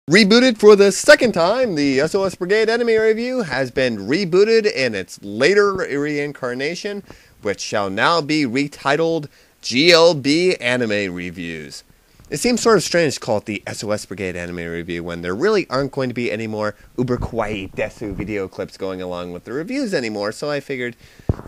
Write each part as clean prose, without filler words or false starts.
Rebooted for the second time, the SOS Brigade Enemy Review has been rebooted in its later reincarnation, which shall now be retitled GLB Anime Reviews. It seems sort of strange to call it the SOS Brigade Anime Review when there really aren't going to be any more uber kawaii desu video clips going along with the reviews anymore, so I figured,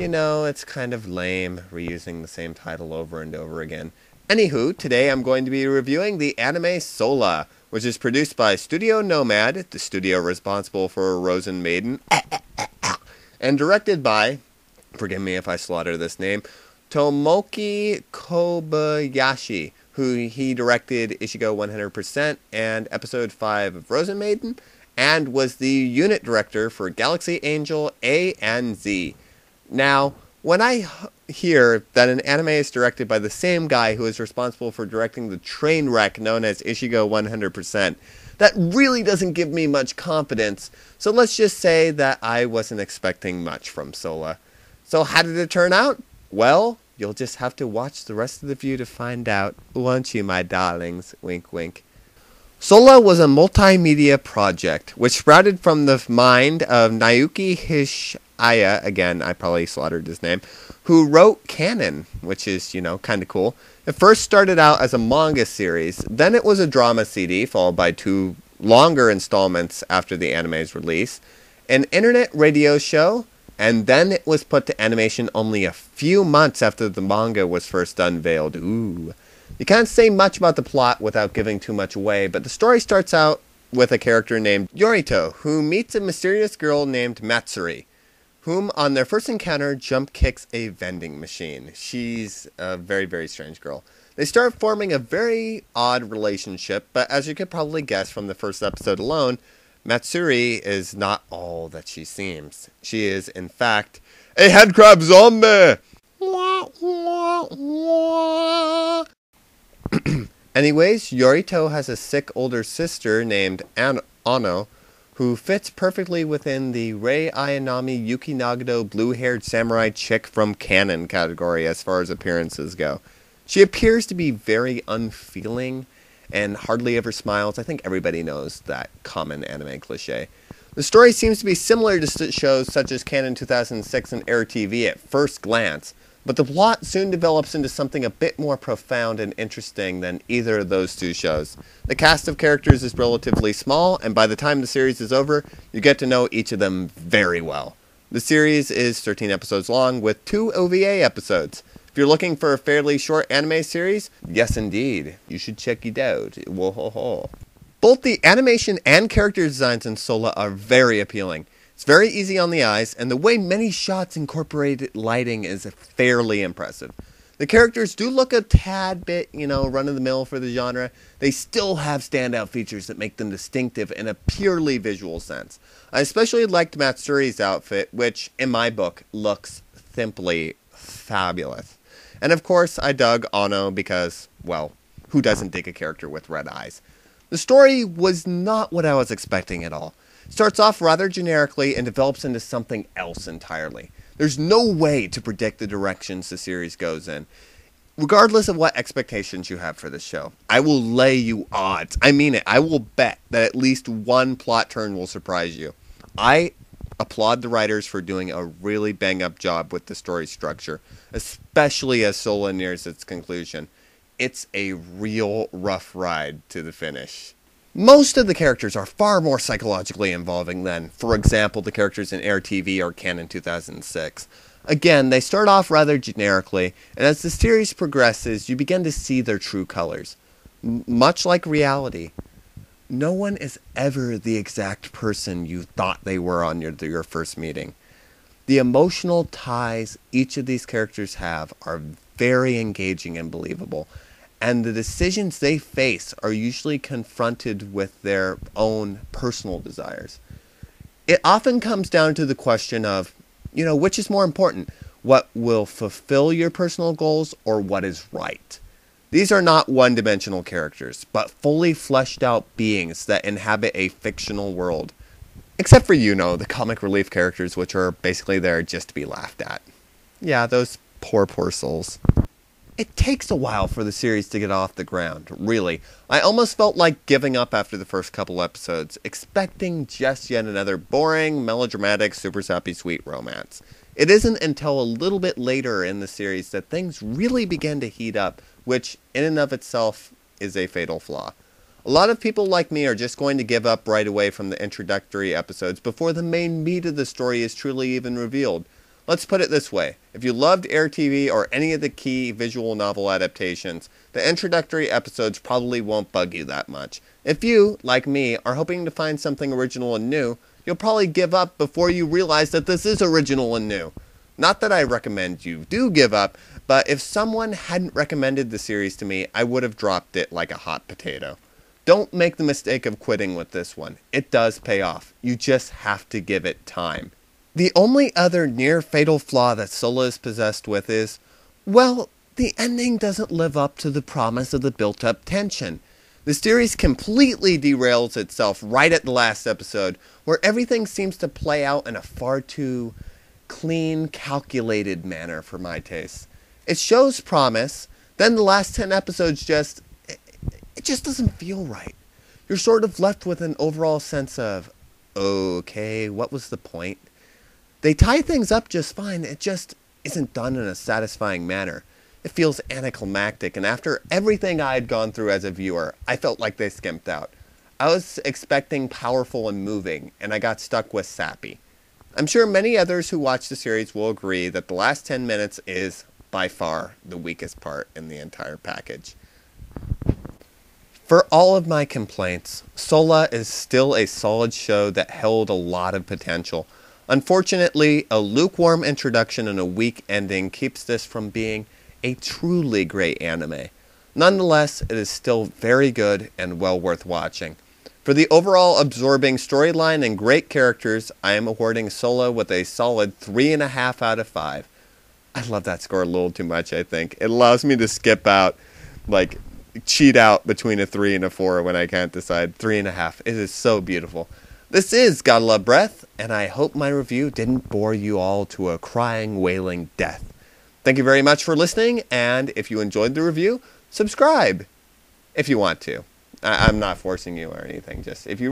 it's kind of lame reusing the same title over and over again. Anywho, today I'm going to be reviewing the anime Sola, which is produced by Studio Nomad, the studio responsible for Rosen Maiden, and directed by, forgive me if I slaughter this name, Tomoki Kobayashi, who he directed Ishigo 100% and episode 5 of Rosen Maiden, and was the unit director for Galaxy Angel A and Z. Now, when I hear that an anime is directed by the same guy who is responsible for directing the train wreck known as Ishigo 100%, that really doesn't give me much confidence, so let's just say that I wasn't expecting much from Sola. So how did it turn out? Well, you'll just have to watch the rest of the view to find out, won't you, my darlings? Wink, wink. Sola was a multimedia project which sprouted from the mind of Naoki Hishaya, again, I probably slaughtered his name, who wrote Canon, which is, kind of cool. It first started out as a manga series, then it was a drama CD, followed by 2 longer installments after the anime's release, an internet radio show, and then it was put to animation only a few months after the manga was first unveiled. Ooh. You can't say much about the plot without giving too much away, but the story starts out with a character named Yorito, who meets a mysterious girl named Matsuri, whom on their first encounter jump kicks a vending machine. She's a very, very strange girl. They start forming a very odd relationship, but as you could probably guess from the first episode alone, Matsuri is not all that she seems. She is, in fact, a headcrab zombie! Anyways, Yorito has a sick older sister named Ano, who fits perfectly within the Rei Ayanami Yuki Nagano blue-haired samurai chick from Canon category as far as appearances go. She appears to be very unfeeling and hardly ever smiles. I think everybody knows that common anime cliche. The story seems to be similar to shows such as Canon 2006 and Air TV at first glance, but the plot soon develops into something a bit more profound and interesting than either of those 2 shows. The cast of characters is relatively small, and by the time the series is over, you get to know each of them very well. The series is 13 episodes long with 2 OVA episodes. If you're looking for a fairly short anime series, yes indeed, you should check it out. Whoa-ho-ho. Both the animation and character designs in Sola are very appealing. It's very easy on the eyes, and the way many shots incorporate lighting is fairly impressive. The characters do look a tad bit, run-of-the-mill for the genre. They still have standout features that make them distinctive in a purely visual sense. I especially liked Matsuri's outfit, which, in my book, looks simply fabulous. And of course, I dug Ano because, well, who doesn't dig a character with red eyes? The story was not what I was expecting at all. It starts off rather generically and develops into something else entirely. There's no way to predict the directions the series goes in, regardless of what expectations you have for this show. I will lay you odds. I mean it. I will bet that at least one plot turn will surprise you. I applaud the writers for doing a really bang-up job with the story structure, especially as Sola nears its conclusion. It's a real rough ride to the finish. Most of the characters are far more psychologically involving than, for example, the characters in Air TV or Canon 2006. Again, they start off rather generically, and as the series progresses, you begin to see their true colors. Much like reality, no one is ever the exact person you thought they were on your first meeting. The emotional ties each of these characters have are very engaging and believable, and the decisions they face are usually confronted with their own personal desires. It often comes down to the question of, which is more important? What will fulfill your personal goals or what is right? These are not one-dimensional characters, but fully fleshed out beings that inhabit a fictional world. Except for, the comic relief characters, which are basically there just to be laughed at. Yeah, those poor souls. It takes a while for the series to get off the ground, really. I almost felt like giving up after the first couple episodes, expecting just yet another boring, melodramatic, super sappy sweet romance. It isn't until a little bit later in the series that things really begin to heat up, which in and of itself is a fatal flaw. A lot of people like me are just going to give up right away from the introductory episodes before the main meat of the story is truly even revealed. Let's put it this way. If you loved Air TV or any of the key visual novel adaptations, the introductory episodes probably won't bug you that much. If you, like me, are hoping to find something original and new, you'll probably give up before you realize that this is original and new. Not that I recommend you do give up, but if someone hadn't recommended the series to me, I would have dropped it like a hot potato. Don't make the mistake of quitting with this one. It does pay off. You just have to give it time. The only other near-fatal flaw that Sola is possessed with is, well, the ending doesn't live up to the promise of the built-up tension. The series completely derails itself right at the last episode, where everything seems to play out in a far too clean, calculated manner for my taste. It shows promise, then the last 10 episodes it just doesn't feel right. You're sort of left with an overall sense of, okay, what was the point? They tie things up just fine, it just isn't done in a satisfying manner. It feels anticlimactic, and after everything I had gone through as a viewer, I felt like they skimped out. I was expecting powerful and moving, and I got stuck with sappy. I'm sure many others who watch the series will agree that the last 10 minutes is, by far, the weakest part in the entire package. For all of my complaints, Sola is still a solid show that held a lot of potential. Unfortunately, a lukewarm introduction and a weak ending keeps this from being a truly great anime. Nonetheless, it is still very good and well worth watching. For the overall absorbing storyline and great characters, I am awarding Sola with a solid 3.5 out of 5. I love that score a little too much, I think. It allows me to skip out, cheat out between a 3 and a 4 when I can't decide. 3.5. It is so beautiful. This is Gotta Love Breath, and I hope my review didn't bore you all to a crying, wailing death. Thank you very much for listening, and if you enjoyed the review, subscribe if you want to. I'm not forcing you or anything, just if you